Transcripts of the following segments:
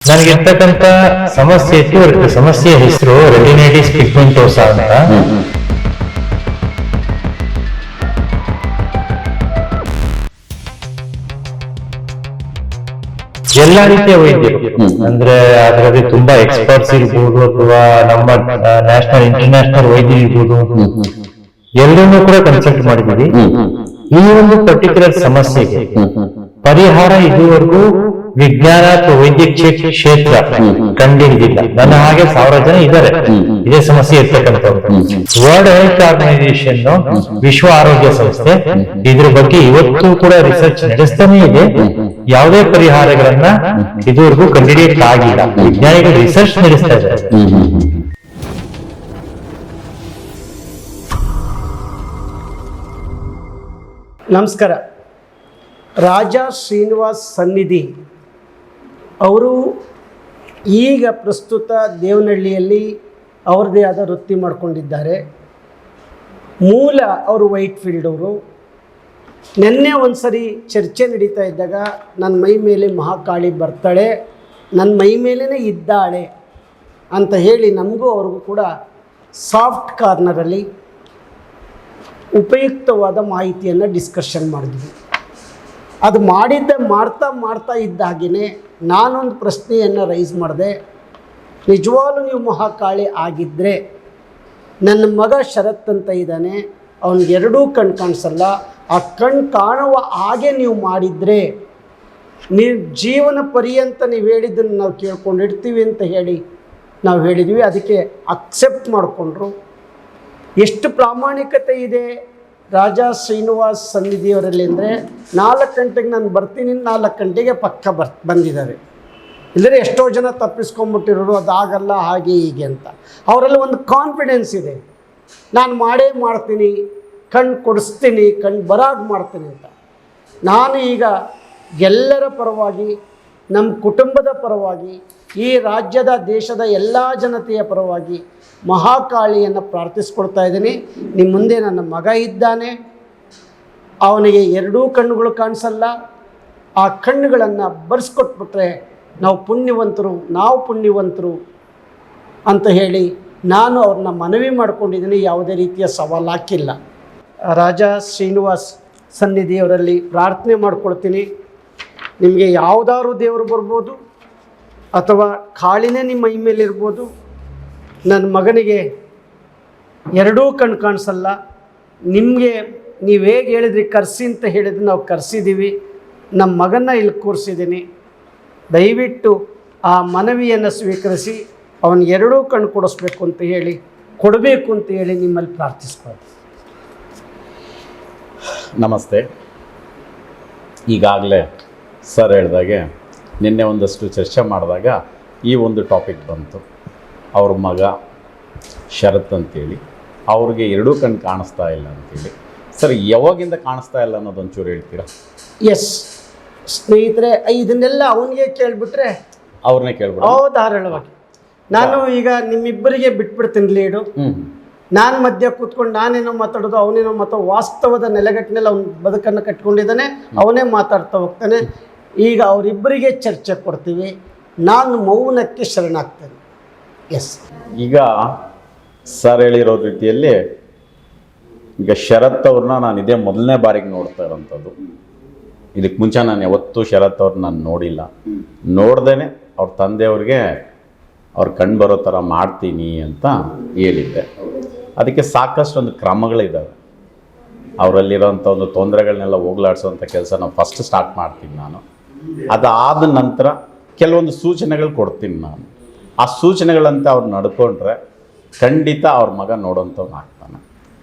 ನನಗಿರ್ತಕ್ಕಂಥ ಸಮಸ್ಯೆ ಇತ್ತು. ಸಮಸ್ಯೆ ಹೆಸರು ರೆಟಿನೈಟಿಸ್ ಪಿಗ್ಮೆಂಟೋಸಾ ಅಂತ. ಎಲ್ಲಾ ರೀತಿಯ ವೈದ್ಯರು ಅಂದ್ರೆ ಅದರಲ್ಲಿ ತುಂಬಾ ಎಕ್ಸ್ಪರ್ಟ್ಸ್ ಇರ್ಬೋದು ಅಥವಾ ನಮ್ಮ ನ್ಯಾಷನಲ್ ಇಂಟರ್ನ್ಯಾಷನಲ್ ವೈದ್ಯರು ಇರ್ಬೋದು, ಎಲ್ಲರನ್ನೂ ಕೂಡ ಕನ್ಸಲ್ಟ್ ಮಾಡಿದ್ದೀವಿ. ಈ ಒಂದು ಪರ್ಟಿಕ್ಯುಲರ್ ಸಮಸ್ಯೆಗೆ ಪರಿಹಾರ ಇದುವರೆಗೂ ವಿಜ್ಞಾನ ಅಥವಾ ವೈದ್ಯಕೀಯ ಕ್ಷೇತ್ರ ಕಂಡುಹಿಡಿದಿಲ್ಲ. ನನ್ನ ಹಾಗೆ 1000 ಜನ ಇದ್ದಾರೆ ಇದೇ ಸಮಸ್ಯೆ ಇರ್ತಕ್ಕಂಥವ್ರು. ವರ್ಲ್ಡ್ ಹೆಲ್ತ್ ಆರ್ಗನೈಸೇಷನ್, ವಿಶ್ವ ಆರೋಗ್ಯ ಸಂಸ್ಥೆ ಇದ್ರ ಬಗ್ಗೆ ಇವತ್ತು ಕೂಡ ರಿಸರ್ಚ್ ನಡೆಸ್ತಾನೆ ಇದೆ. ಯಾವುದೇ ಪರಿಹಾರಗಳನ್ನ ಇದುವರೆಗೂ ಕಂಡುಹಿಡಿಯಕ್ಕಾಗಿಲ್ಲ. ವಿಜ್ಞಾನಿಗಳು ರಿಸರ್ಚ್ ನಡೆಸ್ತಾ ಇದ್ದಾರೆ. ನಮಸ್ಕಾರ. ರಾಜಾ ಶ್ರೀನಿವಾಸ್ ಸನ್ನಿಧಿ ಅವರು ಈಗ ಪ್ರಸ್ತುತ ದೇವನಹಳ್ಳಿಯಲ್ಲಿ ಅವ್ರದ್ದೇ ಆದ ವೃತ್ತಿ ಮಾಡಿಕೊಂಡಿದ್ದಾರೆ. ಮೂಲ ಅವರು ವೈಟ್ ಫೀಲ್ಡ್ ಅವರು. ನಿನ್ನೆ ಒಂದು ಸರಿ ಚರ್ಚೆ ನಡೀತಾ ಇದ್ದಾಗ ನನ್ನ ಮೈ ಮೇಲೆ ಮಹಾಕಾಳಿ ಬರ್ತಾಳೆ, ನನ್ನ ಮೈ ಮೇಲೇ ಇದ್ದಾಳೆ ಅಂತ ಹೇಳಿ ನಮಗೂ ಅವ್ರಿಗೂ ಕೂಡ ಸಾಫ್ಟ್ ಕಾರ್ನರಲ್ಲಿ ಉಪಯುಕ್ತವಾದ ಮಾಹಿತಿಯನ್ನು ಡಿಸ್ಕಷನ್ ಮಾಡಿದ್ವಿ. ಅದು ಮಾಡ್ತಾ ಇದ್ದ ಹಾಗೆಯೇ ನಾನೊಂದು ಪ್ರಶ್ನೆಯನ್ನು ರೈಸ್ ಮಾಡಿದೆ. ನಿಜವಾಗ್ಲೂ ನೀವು ಮಹಾಕಾಳಿ ಆಗಿದ್ದರೆ, ನನ್ನ ಮಗ ಶರತ್ ಅಂತ ಇದ್ದಾನೆ, ಅವನಿಗೆ ಎರಡೂ ಕಣ್ಣು ಕಾಣಿಸಲ್ಲ, ಆ ಕಣ್ಣು ಕಾಣುವ ಹಾಗೆ ನೀವು ಮಾಡಿದರೆ ನೀವು ಜೀವನ ಪರ್ಯಂತ ನೀವು ಹೇಳಿದ್ದನ್ನು ನಾವು ಕೇಳ್ಕೊಂಡಿರ್ತೀವಿ ಅಂತ ಹೇಳಿ ನಾವು ಹೇಳಿದ್ವಿ. ಅದಕ್ಕೆ ಅಕ್ಸೆಪ್ಟ್ ಮಾಡಿಕೊಂಡ್ರು. ಎಷ್ಟು ಪ್ರಾಮಾಣಿಕತೆ ಇದೆ ರಾಜಾ ಶ್ರೀನಿವಾಸ್ ಸನ್ನಿಧಿಯವರಲ್ಲಿ ಅಂದರೆ, 4 ಗಂಟೆಗೆ ನಾನು ಬರ್ತೀನಿ, 4 ಗಂಟೆಗೆ ಪಕ್ಕ ಬಂದಿದ್ದಾರೆ. ಇಲ್ಲದ್ರೆ ಎಷ್ಟೋ ಜನ ತಪ್ಪಿಸ್ಕೊಂಬಿಟ್ಟಿರೋರು, ಅದಾಗಲ್ಲ ಹಾಗೆ ಹೀಗೆ ಅಂತ. ಅವರಲ್ಲಿ ಒಂದು ಕಾನ್ಫಿಡೆನ್ಸ್ ಇದೆ, ನಾನು ಮಾಡ್ತೀನಿ, ಕಣ್ಣು ಕೊಡಿಸ್ತೀನಿ, ಕಣ್ಣು ಬರಾಗ್ ಮಾಡ್ತೀನಿ ಅಂತ. ನಾನು ಈಗ ಎಲ್ಲರ ಪರವಾಗಿ, ನಮ್ಮ ಕುಟುಂಬದ ಪರವಾಗಿ, ಈ ರಾಜ್ಯದ ದೇಶದ ಎಲ್ಲ ಜನತೆಯ ಪರವಾಗಿ ಮಹಾಕಾಳಿಯನ್ನು ಪ್ರಾರ್ಥಿಸ್ಕೊಳ್ತಾ ಇದ್ದೀನಿ. ನಿಮ್ಮ ಮುಂದೆ ನನ್ನ ಮಗ ಇದ್ದಾನೆ, ಅವನಿಗೆ ಎರಡೂ ಕಣ್ಣುಗಳು ಕಾಣಿಸಲ್ಲ. ಆ ಕಣ್ಣುಗಳನ್ನು ಬರ್ಸ್ಕೊಟ್ಬಿಟ್ರೆ ನಾವು ಪುಣ್ಯವಂತರು ಅಂತ ಹೇಳಿ ನಾನು ಅವ್ರನ್ನ ಮನವಿ ಮಾಡ್ಕೊಂಡಿದ್ದೀನಿ. ಯಾವುದೇ ರೀತಿಯ ಸವಾಲು ಹಾಕಿಲ್ಲ. ರಾಜಾ ಶ್ರೀನಿವಾಸ್ ಸನ್ನಿಧಿಯವರಲ್ಲಿ ಪ್ರಾರ್ಥನೆ ಮಾಡ್ಕೊಳ್ತೀನಿ. ನಿಮಗೆ ಯಾವುದಾದ್ರು ದೇವರು ಬರ್ಬೋದು ಅಥವಾ ಕಾಳಿನೇ ನಿಮ್ಮ ಮೈ ಮೇಲಿರ್ಬೋದು. ನನ್ನ ಮಗನಿಗೆ ಎರಡೂ ಕಣ್ಣು ಕಾಣಿಸಲ್ಲ. ನಿಮಗೆ ನೀವು ಹೇಗೆ ಹೇಳಿದ್ರಿ ಕರೆಸಿ ಅಂತ ಹೇಳಿದ್ರೆ ನಾವು ಕರೆಸಿದ್ದೀವಿ. ನಮ್ಮ ಮಗನ್ನ ಇಲ್ಲಿ ಕೂರಿಸಿದ್ದೀನಿ. ದಯವಿಟ್ಟು ಆ ಮನವಿಯನ್ನು ಸ್ವೀಕರಿಸಿ ಅವನಿಗೆ ಎರಡೂ ಕಣ್ಣು ಕೊಡಿಸ್ಬೇಕು ಅಂತ ಹೇಳಿ, ಕೊಡಬೇಕು ಅಂತ ಹೇಳಿ ನಿಮ್ಮಲ್ಲಿ ಪ್ರಾರ್ಥಿಸ್ಕೊಳ್ತೀನಿ. ನಮಸ್ತೆ. ಈಗಾಗಲೇ ಸರ್ ಹೇಳಿದಾಗೆ ನಿನ್ನೆ ಒಂದಷ್ಟು ಚರ್ಚೆ ಮಾಡಿದಾಗ ಈ ಒಂದು ಟಾಪಿಕ್ ಬಂತು. ಅವ್ರ ಮಗ ಶರತ್ ಅಂತೇಳಿ, ಅವ್ರಿಗೆ ಎರಡೂ ಕಣ್ಣು ಕಾಣಿಸ್ತಾ ಇಲ್ಲ ಅಂತೇಳಿ. ಸರ್, ಯಾವಾಗಿಂದ ಕಾಣಿಸ್ತಾ ಇಲ್ಲ ಅನ್ನೋದೊಂಚೂರು ಹೇಳ್ತೀರಾ? ಎಸ್ ಸ್ನೇಹಿತರೆ, ಇದನ್ನೆಲ್ಲ ಅವನಿಗೆ ಕೇಳಿಬಿಟ್ರೆ ಅವ್ರನ್ನೇ ಕೇಳ್ಬಿಡ. ಧಾರಾಳವಾಗಿ ನಾನು ಈಗ ನಿಮ್ಮಿಬ್ಬರಿಗೆ ಬಿಟ್ಬಿಡ್ತೀನಿ ಲೀಡು. ನಾನು ಮಧ್ಯ ಕೂತ್ಕೊಂಡು ನಾನೇನೋ ಮಾತಾಡೋದು, ಅವನೇನೋ ವಾಸ್ತವದ ನೆಲೆಗಟ್ಟಿನಲ್ಲಿ ಅವನ ಬದುಕನ್ನು ಕಟ್ಕೊಂಡಿದ್ದಾನೆ, ಅವನೇ ಮಾತಾಡ್ತಾ ಹೋಗ್ತಾನೆ. ಈಗ ಅವರಿಬ್ಬರಿಗೆ ಚರ್ಚೆ ಕೊಡ್ತೀವಿ. ನಾನು ಮೌನಕ್ಕೆ ಶರಣಾಗ್ತೇನೆ. ಎಸ್, ಈಗ ಸರ್ ಹೇಳಿರೋ ರೀತಿಯಲ್ಲಿ ಈಗ ಶರತ್ ಅವ್ರನ್ನ ನಾನು ಇದೇ ಮೊದಲನೇ ಬಾರಿಗೆ ನೋಡ್ತಾ ಇರೋಂಥದ್ದು. ಇದಕ್ಕೆ ಮುಂಚೆ ನಾನು ಯಾವತ್ತೂ ಶರತ್ ಅವ್ರನ್ನ ನಾನು ನೋಡಿಲ್ಲ. ನೋಡ್ದೇನೆ ಅವ್ರ ತಂದೆಯವ್ರಿಗೆ ಅವ್ರು ಕಣ್ಣು ಬರೋ ಥರ ಮಾಡ್ತೀನಿ ಅಂತ ಹೇಳಿದ್ದೆ. ಅದಕ್ಕೆ ಸಾಕಷ್ಟು ಒಂದು ಕ್ರಮಗಳಿದ್ದಾವೆ. ಅವರಲ್ಲಿರೋಂಥ ಒಂದು ತೊಂದರೆಗಳನ್ನೆಲ್ಲ ಹೋಗ್ಲಾಡಿಸೋವಂಥ ಕೆಲಸ ನಾವು ಫಸ್ಟ್ ಸ್ಟಾರ್ಟ್ ಮಾಡ್ತೀನಿ ನಾನು. ಅದಾದ ನಂತರ ಕೆಲವೊಂದು ಸೂಚನೆಗಳು ಕೊಡ್ತೀನಿ ನಾನು. ಆ ಸೂಚನೆಗಳಂತೆ ಅವ್ರು ನಡ್ಕೊಂಡ್ರೆ ಖಂಡಿತ ಅವ್ರ ಮಗ ನೋಡೋಂಥವ್ನು ಆಗ್ತಾನೆ.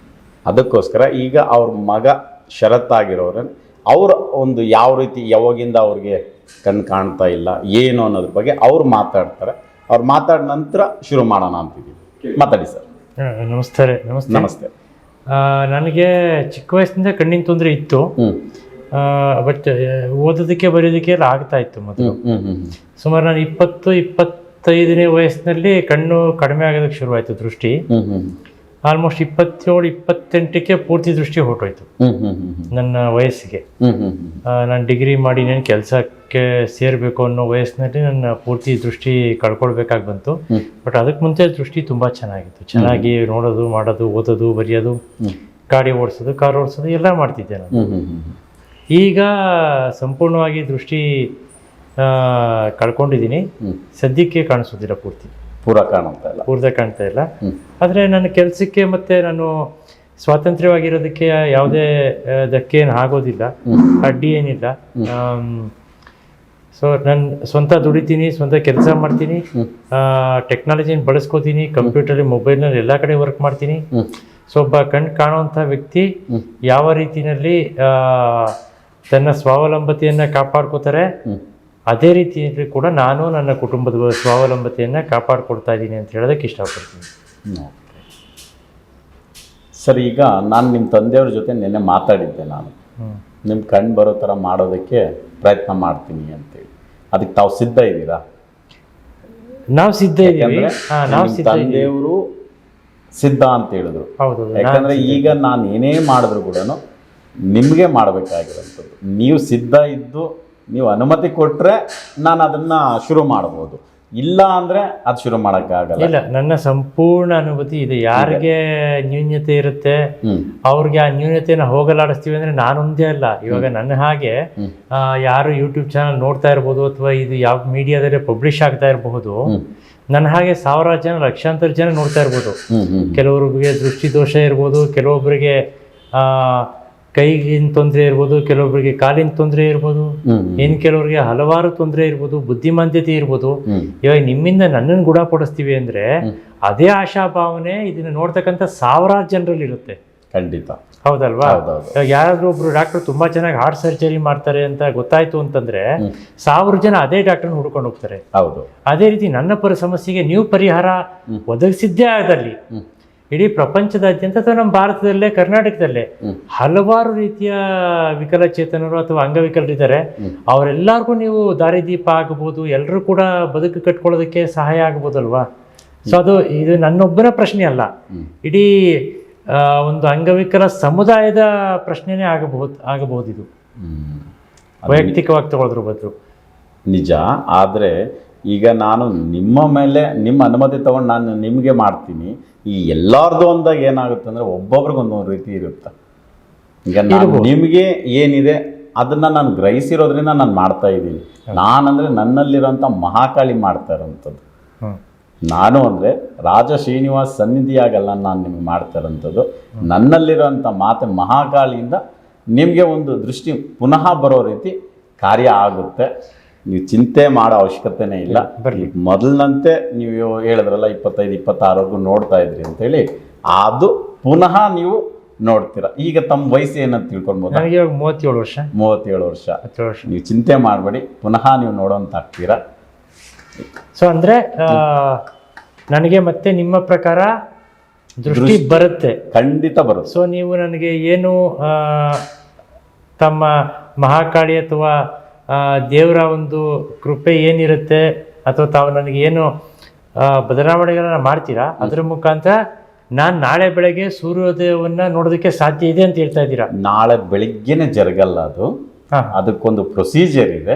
ಅದಕ್ಕೋಸ್ಕರ ಈಗ ಅವ್ರ ಮಗ ಶರತ್ ಆಗಿರೋರು ಅವ್ರ ಒಂದು ಯಾವ ರೀತಿ ಯಾವಾಗಿಂದ ಅವ್ರಿಗೆ ಕಣ್ಣು ಕಾಣ್ತಾ ಇಲ್ಲ ಏನು ಅನ್ನೋದ್ರ ಬಗ್ಗೆ ಅವ್ರು ಮಾತಾಡ್ತಾರೆ. ಅವ್ರು ಮಾತಾಡಿದ ನಂತರ ಶುರು ಮಾಡೋಣ ಅಂತಿದ್ದೀವಿ. ಮಾತಾಡಿ ಸರ್. ನಮಸ್ತೆ. ನನಗೆ ಚಿಕ್ಕ ವಯಸ್ಸಿನಿಂದ ಕಣ್ಣಿನ ತೊಂದರೆ ಇತ್ತು. ಬಟ್ ಓದೋದಕ್ಕೆ ಬರೆಯೋದಕ್ಕೆ ಎಲ್ಲ ಆಗ್ತಾ ಇತ್ತು ಮೊದಲು. ಸುಮಾರು ನಾನು 20-25ನೇ ವಯಸ್ಸಿನಲ್ಲಿ ಕಣ್ಣು ಕಡಿಮೆ ಆಗೋದಕ್ಕೆ ಶುರುವಾಯಿತು, ದೃಷ್ಟಿ. ಆಲ್ಮೋಸ್ಟ್ 27-28ಕ್ಕೆ ಪೂರ್ತಿ ದೃಷ್ಟಿ ಹೊರಟೋಯ್ತು ನನ್ನ ವಯಸ್ಸಿಗೆ. ನಾನು ಡಿಗ್ರಿ ಮಾಡಿ ನಾನು ಕೆಲಸಕ್ಕೆ ಸೇರಬೇಕು ಅನ್ನೋ ವಯಸ್ಸಿನಲ್ಲಿ ನನ್ನ ಪೂರ್ತಿ ದೃಷ್ಟಿ ಕಳ್ಕೊಳ್ಬೇಕಾಗಿ ಬಂತು. ಬಟ್ ಅದಕ್ಕೆ ಮುಂಚೆ ದೃಷ್ಟಿ ತುಂಬ ಚೆನ್ನಾಗಿತ್ತು. ಚೆನ್ನಾಗಿ ನೋಡೋದು, ಮಾಡೋದು, ಓದೋದು, ಬರೆಯೋದು, ಗಾಡಿ ಓಡಿಸೋದು, ಕಾರ್ ಓಡಿಸೋದು ಎಲ್ಲ ಮಾಡ್ತಿದ್ದೆ ನಾನು. ಈಗ ಸಂಪೂರ್ಣವಾಗಿ ದೃಷ್ಟಿ ಕಳ್ಕೊಂಡಿದ್ದೀನಿ. ಸದ್ಯಕ್ಕೆ ಕಾಣಿಸೋದಿಲ್ಲ, ಪೂರ್ತಿ ಕಾಣ್ತಾ ಇಲ್ಲ. ಆದರೆ ನನ್ನ ಕೆಲಸಕ್ಕೆ ಮತ್ತು ನಾನು ಸ್ವಾತಂತ್ರ್ಯವಾಗಿರೋದಕ್ಕೆ ಯಾವುದೇ ಧಕ್ಕೆ ಏನು ಆಗೋದಿಲ್ಲ, ಅಡ್ಡಿ ಏನಿಲ್ಲ. ಸೊ ನಾನು ಸ್ವಂತ ದುಡಿತೀನಿ, ಸ್ವಂತ ಕೆಲಸ ಮಾಡ್ತೀನಿ, ಟೆಕ್ನಾಲಜಿನ ಬಳಸ್ಕೋತೀನಿ, ಕಂಪ್ಯೂಟರ್, ಮೊಬೈಲ್ನಲ್ಲಿ ಎಲ್ಲ ಕಡೆ ವರ್ಕ್ ಮಾಡ್ತೀನಿ. ಸೊ ಒಬ್ಬ ಕಣ್ಣು ಕಾಣುವಂಥ ವ್ಯಕ್ತಿ ಯಾವ ರೀತಿಯಲ್ಲಿ ತನ್ನ ಸ್ವಾವಲಂಬತೆಯನ್ನು ಕಾಪಾಡ್ಕೋತಾರೆ, ಅದೇ ರೀತಿಯಲ್ಲಿ ಕೂಡ ನಾನು ನನ್ನ ಕುಟುಂಬದ ಸ್ವಾವಲಂಬತೆಯನ್ನು ಕಾಪಾಡ್ಕೊಳ್ತಾ ಇದ್ದೀನಿ ಅಂತ ಹೇಳೋದಕ್ಕೆ ಇಷ್ಟಪಡ್ತೀನಿ. ಸರ್, ಈಗ ನಾನು ನಿಮ್ಮ ತಂದೆಯವ್ರ ಜೊತೆ ನಿನ್ನೆ ಮಾತಾಡಿದ್ದೆ. ನಾನು ನಿಮ್ಮ ಕಣ್ಣು ಬರೋ ಥರ ಮಾಡೋದಕ್ಕೆ ಪ್ರಯತ್ನ ಮಾಡ್ತೀನಿ ಅಂತೇಳಿ. ಅದಕ್ಕೆ ತಾವು ಸಿದ್ಧ ಇದ್ದೀರಾ? ನಾವು ಸಿದ್ಧ ಇದ್ದೀವಿ. ತಂದೆಯವರು ಸಿದ್ಧ ಅಂತ ಹೇಳಿದ್ರು. ಯಾಕಂದರೆ ಈಗ ನಾನು ಏನೇ ಮಾಡಿದ್ರು ಕೂಡ ನಿಮಗೆ ಮಾಡಬೇಕಾಗಿರೋಂಥದ್ದು. ನೀವು ಸಿದ್ಧ ಇದ್ದು ನೀವು ಅನುಮತಿ ಕೊಟ್ಟರೆ ನಾನು ಅದನ್ನು ಶುರು ಮಾಡ್ಬೋದು, ಇಲ್ಲ ಅಂದರೆ ಅದು ಶುರು ಮಾಡೋಕ್ಕಾಗಲ್ಲ. ಇಲ್ಲ, ನನ್ನ ಸಂಪೂರ್ಣ ಅನುಮತಿ ಇದೆ. ಯಾರಿಗೆ ನ್ಯೂನ್ಯತೆ ಇರುತ್ತೆ ಅವ್ರಿಗೆ ಆ ನ್ಯೂನ್ಯತೆಯನ್ನು ಹೋಗಲಾಡಿಸ್ತೀವಿ ಅಂದರೆ ನಾನೊಂದೇ ಅಲ್ಲ. ಇವಾಗ ನನ್ನ ಹಾಗೆ ಯಾರು ಯೂಟ್ಯೂಬ್ ಚಾನಲ್ ನೋಡ್ತಾ ಇರ್ಬೋದು, ಅಥವಾ ಇದು ಯಾವ ಮೀಡಿಯಾದಲ್ಲಿ ಪಬ್ಲಿಷ್ ಆಗ್ತಾ ಇರಬಹುದು, ನನ್ನ ಹಾಗೆ ಸಾವಿರಾರು ಜನ, ಲಕ್ಷಾಂತರ ಜನ ನೋಡ್ತಾ ಇರ್ಬೋದು. ಕೆಲವರಿಗೆ ದೃಷ್ಟಿ ದೋಷ ಇರ್ಬೋದು, ಕೆಲವೊಬ್ಬರಿಗೆ ಕೈಗಿನ ತೊಂದರೆ ಇರ್ಬೋದು, ಕೆಲವೊಬ್ಬರಿಗೆ ಕಾಲಿನ ತೊಂದರೆ ಇರ್ಬೋದು, ಕೆಲವರಿಗೆ ಹಲವಾರು ತೊಂದರೆ ಇರ್ಬೋದು, ಬುದ್ಧಿಮಾಂದ್ಯತೆ ಇರ್ಬೋದು. ಇವಾಗ ನಿಮ್ಮಿಂದ ನನ್ನನ್ನು ಗುಣಪಡಿಸ್ತೀವಿ ಅಂದ್ರೆ ಅದೇ ಆಶಾಭಾವನೆ ಇದನ್ನ ನೋಡ್ತಕ್ಕಂಥ ಸಾವಿರಾರು ಜನರಲ್ಲಿ ಇರುತ್ತೆ. ಖಂಡಿತ, ಹೌದಲ್ವಾ? ಯಾರಾದ್ರೂ ಒಬ್ರು ಡಾಕ್ಟರ್ ತುಂಬಾ ಚೆನ್ನಾಗಿ ಹಾರ್ಟ್ ಸರ್ಜರಿ ಮಾಡ್ತಾರೆ ಅಂತ ಗೊತ್ತಾಯ್ತು ಅಂತಂದ್ರೆ 1000 ಜನ ಅದೇ ಡಾಕ್ಟರ್ನ ಹುಡ್ಕೊಂಡು ಹೋಗ್ತಾರೆ. ಅದೇ ರೀತಿ ನನ್ನ ಸಮಸ್ಯೆಗೆ ನೀವು ಪರಿಹಾರ ಒದಗಿಸಿದ್ದೇ ಆದಲ್ಲಿ ಇಡೀ ಪ್ರಪಂಚದಾದ್ಯಂತ ಅಥವಾ ನಮ್ಮ ಭಾರತದಲ್ಲೇ, ಕರ್ನಾಟಕದಲ್ಲೇ ಹಲವಾರು ರೀತಿಯ ವಿಕಲಚೇತನರು ಅಥವಾ ಅಂಗವಿಕಲರಿದ್ದಾರೆ. ಅವರೆಲ್ಲರಿಗೂ ನೀವು ದಾರಿದೀಪ ಆಗಬಹುದು, ಎಲ್ಲರೂ ಕೂಡ ಬದುಕು ಕಟ್ಕೊಳ್ಳೋದಕ್ಕೆ ಸಹಾಯ ಆಗ್ಬೋದಲ್ವಾ? ಸೊ ಇದು ನನ್ನೊಬ್ಬನ ಪ್ರಶ್ನೆ ಅಲ್ಲ, ಇಡೀ ಒಂದು ಅಂಗವಿಕಲ ಸಮುದಾಯದ ಪ್ರಶ್ನೆನೇ ಆಗಬಹುದು ಇದು, ವೈಯಕ್ತಿಕವಾಗಿ ತಗೊಳ್ಳೋದ್ರ ಬದಲು. ನಿಜ. ಆದರೆ ಈಗ ನಾನು ನಿಮ್ಮ ಮೇಲೆ ನಿಮ್ಮ ಅನುಮತಿ ತಗೊಂಡು ನಾನು ನಿಮಗೆ ಮಾಡ್ತೀನಿ. ಈ ಎಲ್ಲರದು ಅಂದಾಗ ಏನಾಗುತ್ತೆ ಅಂದರೆ ಒಬ್ಬೊಬ್ರಿಗೊಂದೊಂದು ರೀತಿ ಇರುತ್ತೆ. ಈಗ ನಾನು ನಿಮಗೆ ಏನಿದೆ ಅದನ್ನು ನಾನು ಗ್ರಹಿಸಿರೋದ್ರಿಂದ ನಾನು ಮಾಡ್ತಾ ಇದ್ದೀನಿ. ನಾನಂದರೆ ನನ್ನಲ್ಲಿರೋಂಥ ಮಹಾಕಾಳಿ ಮಾಡ್ತಾ ಇರೋಂಥದ್ದು. ನಾನು ಅಂದರೆ ರಾಜ ಶ್ರೀನಿವಾಸ್ ಸನ್ನಿಧಿಯಾಗಲ್ಲ ನಾನು ನಿಮಗೆ ಮಾಡ್ತಾ ಇರೋಂಥದ್ದು. ನನ್ನಲ್ಲಿರೋಂಥ ಮಾತೆ ಮಹಾಕಾಳಿಯಿಂದ ನಿಮಗೆ ಒಂದು ದೃಷ್ಟಿ ಪುನಃ ಬರೋ ರೀತಿ ಕಾರ್ಯ ಆಗುತ್ತೆ. ನೀವು ಚಿಂತೆ ಮಾಡೋ ಅವಶ್ಯಕತೆನೇ ಇಲ್ಲ. ಮೊದಲಿನಂತೆ ನೀವು ಹೇಳಿದ್ರಲ್ಲ 25-26 ನೋಡ್ತಾ ಇದ್ರಿ ಅಂತೇಳಿ, ಅದು ಪುನಃ ನೀವು ನೋಡ್ತೀರಾ. ಈಗ ತಮ್ಮ ವಯಸ್ಸು ಏನಂತ ತಿಳ್ಕೊಳ್ಬೋದು? ನನಗೆ 37 ವರ್ಷ. 37 ವರ್ಷ. ನೀವು ಚಿಂತೆ ಮಾಡಬೇಡಿ, ಪುನಃ ನೀವು ನೋಡೋಂತ ಆಗ್ತೀರಾ. ಸೊ ಅಂದರೆ ನನಗೆ ಮತ್ತೆ ನಿಮ್ಮ ಪ್ರಕಾರ ದೃಷ್ಟಿ ಬರುತ್ತೆ? ಖಂಡಿತ ಬರುತ್ತೆ. ಸೊ ನೀವು ನನಗೆ ಏನು ತಮ್ಮ ಮಹಾಕಾಳಿ ಅಥವಾ ದೇವರ ಒಂದು ಕೃಪೆ ಏನಿರುತ್ತೆ, ಅಥವಾ ತಾವು ನನಗೆ ಏನು ಬದಲಾವಣೆಗಳನ್ನ ಮಾಡ್ತೀರಾ, ಅದರ ಮುಖಾಂತರ ನಾನು ನಾಳೆ ಬೆಳಗ್ಗೆ ಸೂರ್ಯೋದಯವನ್ನು ನೋಡೋದಕ್ಕೆ ಸಾಧ್ಯ ಇದೆ ಅಂತ ಹೇಳ್ತಾ ಇದ್ದೀರಾ? ನಾಳೆ ಬೆಳಿಗ್ಗೆನೆ ಜರಗಲ್ಲ ಅದು, ಅದಕ್ಕೊಂದು ಪ್ರೊಸೀಜರ್ ಇದೆ.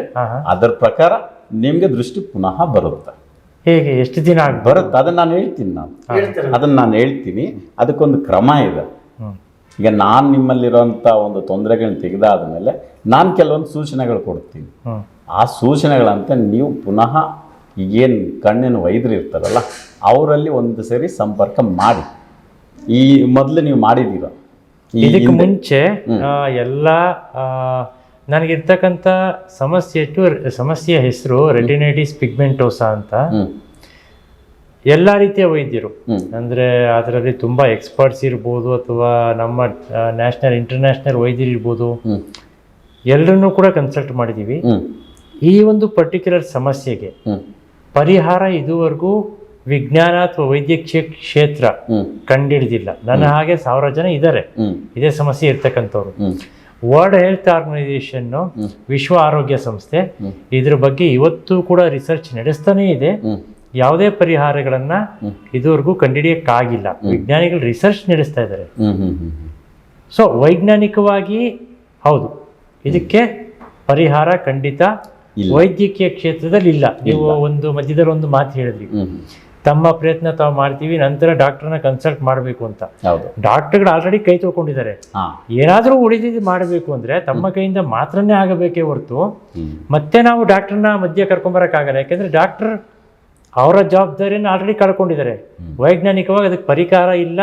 ಅದರ ಪ್ರಕಾರ ನಿಮಗೆ ದೃಷ್ಟಿ ಪುನಃ ಬರುತ್ತೆ. ಹೇಗೆ, ಎಷ್ಟು ದಿನ ಬರುತ್ತೆ ಅದನ್ನು ನಾನು ಹೇಳ್ತೀನಿ. ಅದಕ್ಕೊಂದು ಕ್ರಮ ಇದೆ. ಈಗ ನಾನು ನಿಮ್ಮಲ್ಲಿರೋಂಥ ಒಂದು ತೊಂದರೆಗಳನ್ನ ತೆಗೆದಾದ ಮೇಲೆ ನಾನು ಕೆಲವೊಂದು ಸೂಚನೆಗಳು ಕೊಡ್ತೀನಿ. ಆ ಸೂಚನೆಗಳಂತೆ ನೀವು ಪುನಃ ಈಗೇನು ಕಣ್ಣಿನ ವೈದ್ಯರು ಇರ್ತಾರಲ್ಲ ಅವರಲ್ಲಿ ಒಂದು ಸರಿ ಸಂಪರ್ಕ ಮಾಡಿ. ಈ ಮೊದಲು ನೀವು ಮಾಡಿದ್ದೀರ? ಇದಕ್ಕೆ ಮುಂಚೆ ಎಲ್ಲ ನನಗಿರ್ತಕ್ಕಂಥ ಸಮಸ್ಯೆಯ ಹೆಸರು ರೆಟಿನೈಟಿಸ್ ಪಿಗ್ಮೆಂಟೋಸಾ ಅಂತ. ಎಲ್ಲ ರೀತಿಯ ವೈದ್ಯರು, ಅಂದರೆ ಅದರಲ್ಲಿ ತುಂಬ ಎಕ್ಸ್ಪರ್ಟ್ಸ್ ಇರ್ಬೋದು, ಅಥವಾ ನಮ್ಮ ನ್ಯಾಷನಲ್ ಇಂಟರ್ನ್ಯಾಷನಲ್ ವೈದ್ಯರು ಇರ್ಬೋದು, ಎಲ್ಲರನ್ನೂ ಕೂಡ ಕನ್ಸಲ್ಟ್ ಮಾಡಿದ್ದೀವಿ. ಈ ಒಂದು ಪರ್ಟಿಕ್ಯುಲರ್ ಸಮಸ್ಯೆಗೆ ಪರಿಹಾರ ಇದುವರೆಗೂ ವಿಜ್ಞಾನ ಅಥವಾ ವೈದ್ಯಕೀಯ ಕ್ಷೇತ್ರ ಕಂಡಿಡಿದಿಲ್ಲ. ನನ್ನ ಹಾಗೆ 1000 ಜನ ಇದ್ದಾರೆ ಇದೇ ಸಮಸ್ಯೆ ಇರ್ತಕ್ಕಂಥವ್ರು. ವರ್ಲ್ಡ್ ಹೆಲ್ತ್ ಆರ್ಗನೈಸೇಷನ್, ವಿಶ್ವ ಆರೋಗ್ಯ ಸಂಸ್ಥೆ ಇದ್ರ ಬಗ್ಗೆ ಇವತ್ತು ಕೂಡ ರಿಸರ್ಚ್ ನಡೆಸ್ತಾನೇ ಇದೆ. ಯಾವುದೇ ಪರಿಹಾರಗಳನ್ನ ಇದುವರೆಗೂ ಕಂಡುಹಿಡಿಯಕ್ಕಾಗಿಲ್ಲ. ವಿಜ್ಞಾನಿಗಳು ರಿಸರ್ಚ್ ನಡೆಸ್ತಾ ಇದ್ದಾರೆ. ಸೊ ವೈಜ್ಞಾನಿಕವಾಗಿ ಹೌದು ಇದಕ್ಕೆ ಪರಿಹಾರ ಖಂಡಿತ ವೈದ್ಯಕೀಯ ಕ್ಷೇತ್ರದಲ್ಲಿ ಇಲ್ಲ. ನೀವು ಒಂದು ಮಧ್ಯದಲ್ಲಿ ಒಂದು ಮಾತು ಹೇಳಿದ್ರಿ, ತಮ್ಮ ಪ್ರಯತ್ನ ತಾವು ಮಾಡ್ತೀವಿ, ನಂತರ ಡಾಕ್ಟರ್ನ ಕನ್ಸಲ್ಟ್ ಮಾಡಬೇಕು ಅಂತ. ಡಾಕ್ಟರ್ಗಳು ಆಲ್ರೆಡಿ ಕೈ ತೊಳ್ಕೊಂಡಿದ್ದಾರೆ. ಏನಾದರೂ ಉಳಿದಿದ್ದು ಮಾಡಬೇಕು ಅಂದ್ರೆ ತಮ್ಮ ಕೈಯಿಂದ ಮಾತ್ರನೇ ಆಗಬೇಕೇ ಹೊರತು ಮತ್ತೆ ನಾವು ಡಾಕ್ಟರ್ನ ಮಧ್ಯೆ ಕರ್ಕೊಂಬರಕ್ಕಾಗಲ್ಲ. ಯಾಕೆಂದ್ರೆ ಡಾಕ್ಟರ್ ಅವರ ಜವಾಬ್ದಾರಿಯನ್ನು ಆಲ್ರೆಡಿ ಕಳ್ಕೊಂಡಿದ್ದಾರೆ. ವೈಜ್ಞಾನಿಕವಾಗಿ ಅದಕ್ಕೆ ಪರಿಹಾರ ಇಲ್ಲ.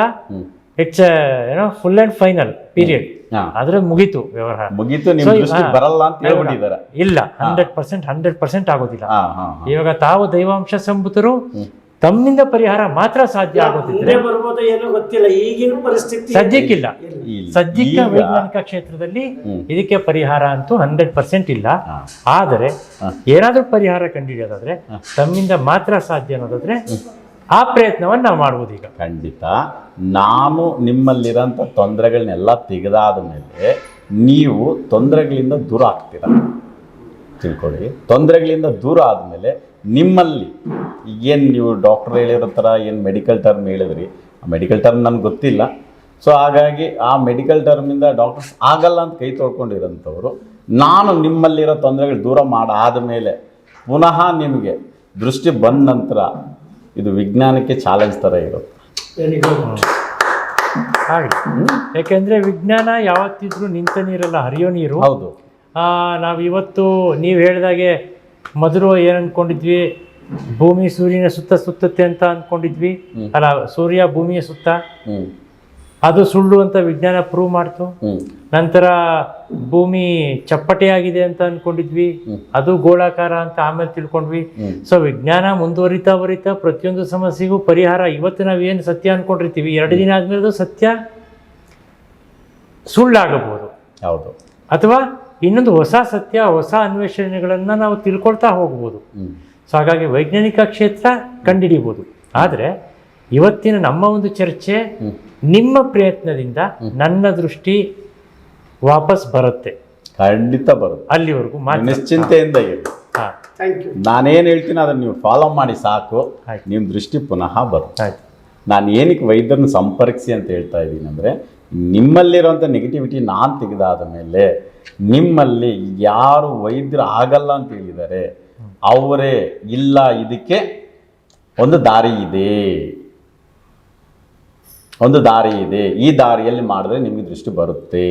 ಇಟ್ಸ್ ಏನೋ ಫುಲ್ ಅಂಡ್ ಫೈನಲ್ ಪೀರಿಯಡ್. ಆದ್ರೆ ಮುಗೀತು ವ್ಯವಹಾರ, ಬರಲ್ಲ ಅಂತ ಹೇಳ್ಬಿಟ್ಟಿದ್ದಾರೆ. ಇಲ್ಲ 100% ಆಗೋದಿಲ್ಲ. ಇವಾಗ ತಾವು ದೈವಾಂಶ ಸಂಭೂತರು, ತಮ್ಮಿಂದ ಪರಿಹಾರ ಮಾತ್ರ ಸಾಧ್ಯ ಆಗೋದಿದ್ರೆ ಗೊತ್ತಿಲ್ಲ. ಈಗಿನ ಪರಿಸ್ಥಿತಿ ಸದ್ಯಕ್ಕಿಲ್ಲ. ಸದ್ಯಕ್ಕೆ ವೈಜ್ಞಾನಿಕ ಕ್ಷೇತ್ರದಲ್ಲಿ ಇದಕ್ಕೆ ಪರಿಹಾರ ಅಂತೂ 100% ಇಲ್ಲ. ಆದರೆ ಏನಾದ್ರೂ ಪರಿಹಾರ ಕಂಡುಹಿಡಿಯೋದಾದ್ರೆ ತಮ್ಮಿಂದ ಮಾತ್ರ ಸಾಧ್ಯ ಅನ್ನೋದಾದ್ರೆ ಆ ಪ್ರಯತ್ನವನ್ನು ನಾವು ಮಾಡ್ಬೋದು. ಈಗ ಖಂಡಿತ ನಾನು ನಿಮ್ಮಲ್ಲಿರೋಂಥ ತೊಂದರೆಗಳನ್ನೆಲ್ಲ ತೆಗೆದಾದ ಮೇಲೆ ನೀವು ತೊಂದರೆಗಳಿಂದ ದೂರ ಆಗ್ತೀರ, ತಿಳ್ಕೊಳ್ಳಿ. ತೊಂದರೆಗಳಿಂದ ದೂರ ಆದಮೇಲೆ ನಿಮ್ಮಲ್ಲಿ ಏನು ನೀವು ಡಾಕ್ಟರ್ ಹೇಳಿರೋ ಥರ ಏನು ಮೆಡಿಕಲ್ ಟರ್ಮ್ ಹೇಳಿದ್ರಿ, ಆ ಮೆಡಿಕಲ್ ಟರ್ಮ್ ನನಗೆ ಗೊತ್ತಿಲ್ಲ. ಸೊ ಹಾಗಾಗಿ ಆ ಮೆಡಿಕಲ್ ಟರ್ಮಿಂದ ಡಾಕ್ಟರ್ಸ್ ಆಗಲ್ಲ ಅಂತ ಕೈ ತೊಳ್ಕೊಂಡಿರೋಂಥವ್ರು, ನಾನು ನಿಮ್ಮಲ್ಲಿರೋ ತೊಂದರೆಗಳು ದೂರ ಮಾಡಾದ ಮೇಲೆ ಪುನಃ ನಿಮಗೆ ದೃಷ್ಟಿ ಬಂದ ನಂತರ ಇದು ವಿಜ್ಞಾನಕ್ಕೆ ಚಾಲೆಂಜ್ ಥರ ಇರುತ್ತೆ. ಹಾಗೆ ಯಾಕೆಂದ್ರೆ ವಿಜ್ಞಾನ ಯಾವತ್ತಿದ್ರೂ ನಿಂತ ನೀರಲ್ಲ, ಹರಿಯೋ ನೀರು. ಹೌದು. ನಾವಿವತ್ತು ನೀವು ಹೇಳಿದಾಗೆ ಮೊದಲು ಏನು ಅಂದ್ಕೊಂಡಿದ್ವಿ, ಭೂಮಿ ಸೂರ್ಯನ ಸುತ್ತ ಸುತ್ತತ್ತೆ ಅಂತ ಅಂದ್ಕೊಂಡಿದ್ವಿ. ಅಲ್ಲ, ಸೂರ್ಯ ಭೂಮಿಯ ಸುತ್ತ, ಅದು ಸುಳ್ಳು ಅಂತ ವಿಜ್ಞಾನ ಪ್ರೂವ್ ಮಾಡ್ತು. ನಂತರ ಭೂಮಿ ಚಪ್ಪಟೆಯಾಗಿದೆ ಅಂತ ಅನ್ಕೊಂಡಿದ್ವಿ, ಅದು ಗೋಳಾಕಾರ ಅಂತ ಆಮೇಲೆ ತಿಳ್ಕೊಂಡ್ವಿ. ಸೊ ವಿಜ್ಞಾನ ಮುಂದುವರಿತಾ ಪ್ರತಿಯೊಂದು ಸಮಸ್ಯೆಗೂ ಪರಿಹಾರ. ಇವತ್ತು ನಾವೇನು ಸತ್ಯ ಅನ್ಕೊಂಡಿರ್ತೀವಿ, 2 ದಿನ ಆದ್ಮೇಲೆ ಅದು ಸತ್ಯ ಸುಳ್ಳಾಗಬಹುದು. ಹೌದು. ಅಥವಾ ಇನ್ನೊಂದು ಹೊಸ ಸತ್ಯ, ಹೊಸ ಅನ್ವೇಷಣೆಗಳನ್ನ ನಾವು ತಿಳ್ಕೊಳ್ತಾ ಹೋಗ್ಬೋದು. ಸೊ ಹಾಗಾಗಿ ವೈಜ್ಞಾನಿಕ ಕ್ಷೇತ್ರ ಕಂಡುಹಿಡಿಬೋದು. ಆದರೆ ಇವತ್ತಿನ ನಮ್ಮ ಒಂದು ಚರ್ಚೆ ನಿಮ್ಮ ಪ್ರಯತ್ನದಿಂದ ನನ್ನ ದೃಷ್ಟಿ ವಾಪಸ್ ಬರುತ್ತೆ, ಖಂಡಿತ ಬರುತ್ತೆ. ಅಲ್ಲಿವರೆಗೂ ನಿಶ್ಚಿಂತೆಯಿಂದ ಇರಿ. ನಾನೇನು ಹೇಳ್ತೀನಿ ಅದನ್ನು ನೀವು ಫಾಲೋ ಮಾಡಿ ಸಾಕು, ನಿಮ್ಮ ದೃಷ್ಟಿ ಪುನಃ ಬರುತ್ತೆ. ನಾನು ಏನಕ್ಕೆ ವೈದ್ಯರನ್ನ ಸಂಪರ್ಕಿಸಿ ಅಂತ ಹೇಳ್ತಾ ಇದ್ದೀನಿ ಅಂದರೆ, ನಿಮ್ಮಲ್ಲಿರುವಂಥ ನೆಗೆಟಿವಿಟಿ ನಾನು ತೆಗೆದಾದ ಮೇಲೆ ನಿಮ್ಮಲ್ಲಿ ಯಾರು ವೈದ್ಯರು ಆಗಲ್ಲ ಅಂತ ಹೇಳಿದ್ದಾರೆ ಅವರೇ ಇಲ್ಲ, ಇದಕ್ಕೆ ಒಂದು ದಾರಿ ಇದೆ, ಈ ದಾರಿಯಲ್ಲಿ ಮಾಡಿದ್ರೆ ನಿಮಗೆ ದೃಷ್ಟಿ ಬರುತ್ತೆ.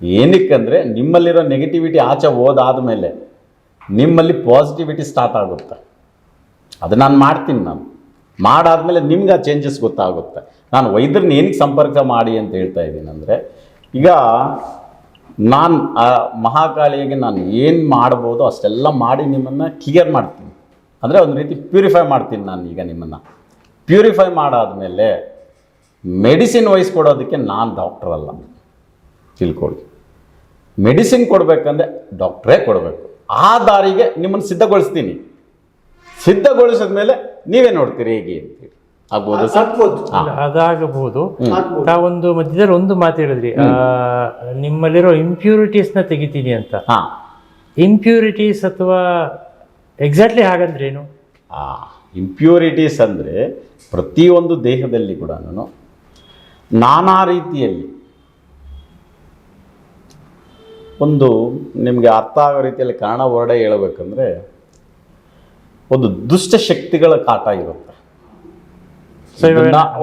ಏನಕ್ಕಂದರೆ ನಿಮ್ಮಲ್ಲಿರೋ ನೆಗೆಟಿವಿಟಿ ಆಚೆ ಹೋದಾದ ಮೇಲೆ ನಿಮ್ಮಲ್ಲಿ ಪಾಸಿಟಿವಿಟಿ ಸ್ಟಾರ್ಟ್ ಆಗುತ್ತೆ. ಅದು ನಾನು ಮಾಡ್ತೀನಿ. ನಾನು ಮಾಡಾದ್ಮೇಲೆ ನಿಮ್ಗೆ ಆ ಚೇಂಜಸ್ ಗೊತ್ತಾಗುತ್ತೆ. ನಾನು ವೈದ್ಯರನ್ನ ಏನಕ್ಕೆ ಸಂಪರ್ಕ ಮಾಡಿ ಅಂತ ಹೇಳ್ತಾ ಇದ್ದೀನಿ ಅಂದರೆ, ಈಗ ನಾನು ಆ ಮಹಾಕಾಳಿಗೆ ನಾನು ಏನು ಮಾಡ್ಬೋದು ಅಷ್ಟೆಲ್ಲ ಮಾಡಿ ನಿಮ್ಮನ್ನು ಕ್ಲಿಯರ್ ಮಾಡ್ತೀನಿ. ಅಂದರೆ ಒಂದು ರೀತಿ ಪ್ಯೂರಿಫೈ ಮಾಡ್ತೀನಿ. ನಾನು ಈಗ ನಿಮ್ಮನ್ನು ಪ್ಯೂರಿಫೈ ಮಾಡಾದಮೇಲೆ ಮೆಡಿಸಿನ್ ವಹಿಸ್ಕೊಡೋದಕ್ಕೆ ನಾನು ಡಾಕ್ಟರ್ ಅಲ್ಲ, ತಿಳ್ಕೊಳ್ಳಿ. ಮೆಡಿಸಿನ್ ಕೊಡಬೇಕಂದ್ರೆ ಡಾಕ್ಟ್ರೇ ಕೊಡಬೇಕು. ಆ ದಾರಿಗೆ ನಿಮ್ಮನ್ನು ಸಿದ್ಧಗೊಳಿಸ್ತೀನಿ. ಸಿದ್ಧಗೊಳಿಸಿದ ಮೇಲೆ ನೀವೇ ನೋಡ್ತೀರಿ ಹೇಗೆ ಅಂತೇಳಿ. ಆಗ್ಬೋದು ಸರ್? ಅದಾಗಬಹುದು. ತಾವೊಂದು ಮಧ್ಯದಲ್ಲಿ ಒಂದು ಮಾತು ಹೇಳಿದ್ರಿ, ನಿಮ್ಮಲ್ಲಿರೋ ಇಂಪ್ಯೂರಿಟೀಸ್ನ ತೆಗಿತೀನಿ ಅಂತ. ಇಂಪ್ಯೂರಿಟೀಸ್ ಅಥವಾ ಎಕ್ಸಾಕ್ಟ್ಲಿ ಹಾಗಂದ್ರೆ ಏನು? ಇಂಪ್ಯೂರಿಟೀಸ್ ಅಂದರೆ ಪ್ರತಿಯೊಂದು ದೇಹದಲ್ಲಿ ಕೂಡ ನಾನಾ ರೀತಿಯಲ್ಲಿ ಒಂದು ನಿಮಗೆ ಅರ್ಥ ಆಗೋ ರೀತಿಯಲ್ಲಿ ಕನ್ನಡ ವರ್ಡೇ ಹೇಳಬೇಕಂದ್ರೆ, ಒಂದು ದುಷ್ಟ ಶಕ್ತಿಗಳ ಕಾಟ ಇರುತ್ತೆ.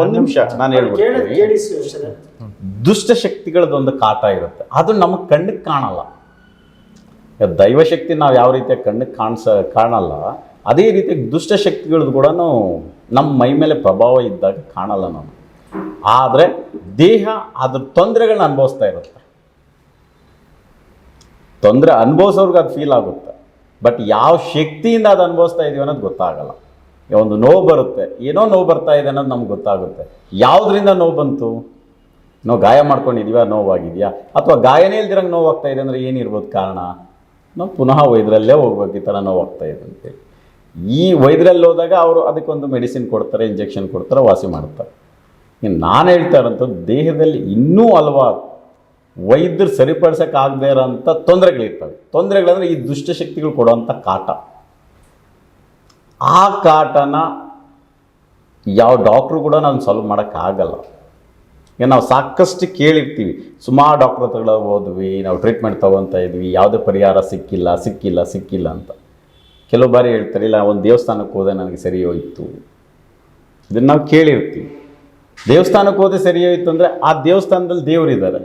ಒಂದು ನಿಮಿಷ ನಾನು ಹೇಳ್ಬಿಡ್ತೀನಿ. ದುಷ್ಟ ಶಕ್ತಿಗಳದೊಂದು ಕಾಟ ಇರುತ್ತೆ, ಅದು ನಮಗೆ ಕಣ್ಣಿಗೆ ಕಾಣಲ್ಲ. ದೈವಶಕ್ತಿ ನಾವು ಯಾವ ರೀತಿಯ ಕಣ್ಣಿಗೆ ಕಾಣಲ್ಲ, ಅದೇ ರೀತಿ ದುಷ್ಟ ಶಕ್ತಿಗಳದ್ದು ಕೂಡ ನಮ್ಮ ಮೈ ಮೇಲೆ ಪ್ರಭಾವ ಇದ್ದಾಗ ಕಾಣಲ್ಲ ನಾವು. ಆದರೆ ದೇಹ ಅದ್ರ ತೊಂದರೆಗಳನ್ನ ಅನುಭವಿಸ್ತಾ ಇರುತ್ತೆ. ತೊಂದರೆ ಅನುಭವಿಸೋರ್ಗೆ ಅದು ಫೀಲ್ ಆಗುತ್ತೆ. ಬಟ್ ಯಾವ ಶಕ್ತಿಯಿಂದ ಅದು ಅನುಭವಿಸ್ತಾ ಇದೀವಿ ಅನ್ನೋದು ಗೊತ್ತಾಗಲ್ಲ. ಒಂದು ನೋವು ಬರುತ್ತೆ, ಏನೋ ನೋವು ಬರ್ತಾ ಇದೆ ಅನ್ನೋದು ನಮ್ಗೆ ಗೊತ್ತಾಗುತ್ತೆ. ಯಾವುದರಿಂದ ನೋವು ಬಂತು? ನಾವು ಗಾಯ ಮಾಡ್ಕೊಂಡಿದೀವ, ನೋವಾಗಿದೆಯಾ? ಅಥವಾ ಗಾಯನೇ ಇಲ್ದಿರಂಗೆ ನೋವಾಗ್ತಾ ಇದೆ ಅಂದರೆ ಏನಿರ್ಬೋದು ಕಾರಣ? ನಾವು ಪುನಃ ವೈದ್ಯರಲ್ಲೇ ಹೋಗ್ಬೇಕು, ಈ ಥರ ನೋವಾಗ್ತಾ ಇದೆ ಅಂತೇಳಿ. ಈ ವೈದ್ಯರಲ್ಲಿ ಹೋದಾಗ ಅವರು ಅದಕ್ಕೊಂದು ಮೆಡಿಸಿನ್ ಕೊಡ್ತಾರೆ, ಇಂಜೆಕ್ಷನ್ ಕೊಡ್ತಾರೆ, ವಾಸಿ ಮಾಡ್ತಾರೆ. ಇನ್ನು ನಾನು ಹೇಳ್ತಾ ಇರೋಂಥದ್ದು ದೇಹದಲ್ಲಿ ಇನ್ನೂ ಹಲವಾರು ವೈದ್ಯರು ಸರಿಪಡಿಸೋಕ್ಕಾಗದೇ ಇರೋಂಥ ತೊಂದರೆಗಳಿರ್ತವೆ. ತೊಂದರೆಗಳಂದರೆ ಈ ದುಷ್ಟಶಕ್ತಿಗಳು ಕೊಡುವಂಥ ಕಾಟ. ಆ ಕಾಟನ ಯಾವ ಡಾಕ್ಟ್ರು ಕೂಡ ನಾವು ಸಾಲ್ವ್ ಮಾಡೋಕ್ಕಾಗಲ್ಲ. ಈಗ ನಾವು ಸಾಕಷ್ಟು ಕೇಳಿರ್ತೀವಿ, ಸುಮಾರು ಡಾಕ್ಟ್ರ್ ಹತ್ರ ಹೋದ್ವಿ, ನಾವು ಟ್ರೀಟ್ಮೆಂಟ್ ತೊಗೊತಾ ಇದ್ವಿ, ಯಾವುದೇ ಪರಿಹಾರ ಸಿಕ್ಕಿಲ್ಲ ಅಂತ. ಕೆಲವು ಬಾರಿ ಹೇಳ್ತಾರೆ, ಇಲ್ಲ ಒಂದು ದೇವಸ್ಥಾನಕ್ಕೆ ಹೋದೆ ನನಗೆ ಸರಿ ಹೋಯಿತು. ಇದನ್ನು ನಾವು ಕೇಳಿರ್ತೀವಿ. ದೇವಸ್ಥಾನಕ್ಕೆ ಹೋದೆ ಸರಿ ಹೋಯಿತು ಅಂದರೆ ಆ ದೇವಸ್ಥಾನದಲ್ಲಿ ದೇವರಿದ್ದಾರೆ.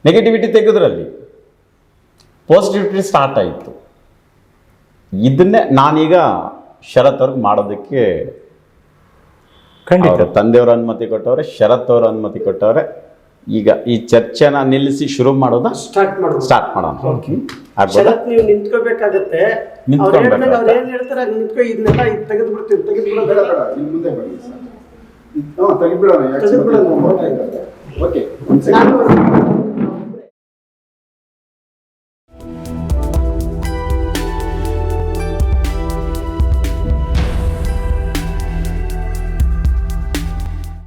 ನೆಗೆಟಿವಿಟಿ ತೆಗೆದ್ರಲ್ಲಿ ಪಾಸಿಟಿವಿಟಿ ಸ್ಟಾರ್ಟ್ ಆಯಿತು. ಇದನ್ನೇ ನಾನೀಗ ಶರತ್ ಅವ್ರಿಗೆ ಮಾಡೋದಕ್ಕೆ ಖಂಡಿತ ತಂದೆಯವ್ರ ಅನುಮತಿ ಕೊಟ್ಟವ್ರೆ, ಶರತ್ ಅವ್ರ ಅನುಮತಿ ಕೊಟ್ಟವ್ರೆ. ಈಗ ಈ ಚರ್ಚೆನ ನಿಲ್ಲಿಸಿ ಶುರು ಮಾಡೋದ ಸ್ಟಾರ್ಟ್ ಮಾಡೋಣ. ಆಗ್ಬೋದಾ? ಶರತ್ ನೀವು ನಿಂತ್ಕೋಬೇಕಾಗತ್ತೆ. ಅವ್ರು ಏನ್ ಹೇಳ್ತಾರೆ ನಿಂತ್ಕೋ, ಇದನ್ನೆಲ್ಲ ತೆಗೆದು ಬಿಡ್ತೀವಿ. ಮುಂದೆ ಬನ್ನಿ ಸರ್. ತೆಗಿಬಿಡೋಣ. ಓಕೆ. ನಾನು